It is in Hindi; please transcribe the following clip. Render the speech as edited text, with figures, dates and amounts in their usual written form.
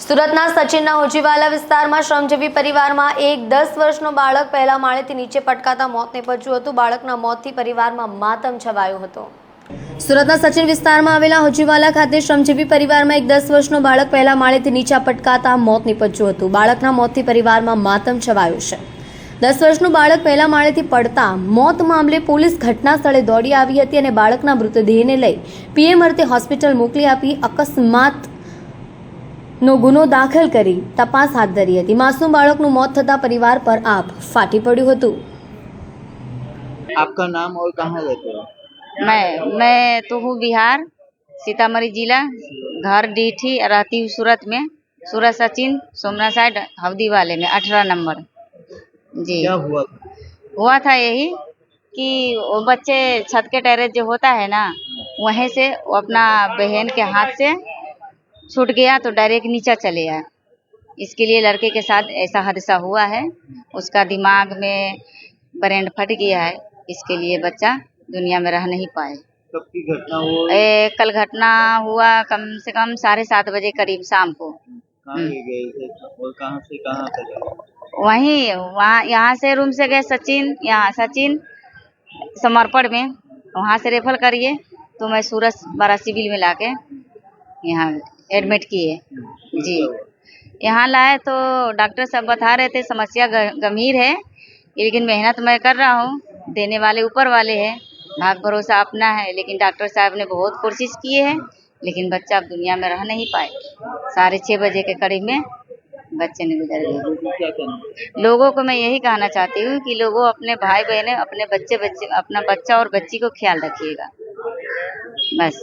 સુરતના સચિનના હોજીવાલા વિસ્તારમાં શ્રમજીવી પરિવારમાં એક 10 વર્ષનો બાળક પહેલા માળેથી નીચે પટકાતા મોત નીપજ્યું હતું। બાળકના મોતથી પરિવારમાં માતમ છવાયો હતો। સુરતના સચિન વિસ્તારમાં આવેલા હોજીવાલા ખાતે શ્રમજીવી પરિવારમાં એક 10 વર્ષનો બાળક પહેલા માળેથી નીચે પટકાતા મોત નીપજ્યું હતું। બાળકના મોતથી પરિવારમાં માતમ છવાયો છે। 10 વર્ષનું બાળક પહેલા માળેથી પડતા મોત મામલે પોલીસ ઘટના સ્થળે દોડી આવી હતી અને બાળકના મૃતદેહને લઈ પીએમ અર્થે હોસ્પિટલ મોકલી આપી અકસ્માત નો ગુનો દાખલ કરી તપાસ હાથ ધરી હતી। માસૂમ બાળકનું મોત થતા પરિવાર પર આપ ફાટી પડ્યું હતું। आपका नाम और कहाँ रहते हो? मैं तो हूँ बिहार, सीतामढ़ी जिला, घर डीठी, रहती हूँ सूरत में। सूरत सचिन सोमनाथ साइड हवदी वाले में 18 नंबर। जी क्या हुआ? हुआ था यही कि वो बच्चे छत के टेरेस जो होता है ना, वहीं से वो अपना बहन के हाथ से छूट गया तो डायरेक्ट नीचे चले आया। इसके लिए लड़के के साथ ऐसा हादसा हुआ है। उसका दिमाग में ब्रेन फट गया है, इसके लिए बच्चा दुनिया में रह नहीं पाए। कब की घटना हुआ? कल घटना हुआ कम से कम 7:30 बजे करीब शाम को। कहाँ ले गए थे और कहाँ से कहाँ तक गए? वहाँ यहाँ से रूम से गए सचिन, यहाँ सचिन समर्पण में, वहाँ से रेफर करिए तो मैं सूरत बड़ा सिविल में लाके यहाँ एडमिट किए। जी यहाँ लाए तो डॉक्टर साहब बता रहे थे समस्या गंभीर है, लेकिन मेहनत मैं कर रहा हूँ, देने वाले ऊपर वाले हैं, भाग भरोसा अपना है। लेकिन डॉक्टर साहब ने बहुत कोशिश किए हैं, लेकिन बच्चा अब दुनिया में रह नहीं पाए। 6:30 बजे के करीब में बच्चे ने गुजर गए। लोगों को मैं यही कहना चाहती हूँ कि लोगों अपने भाई बहने अपने बच्चे अपना बच्चा और बच्ची को ख्याल रखिएगा, बस।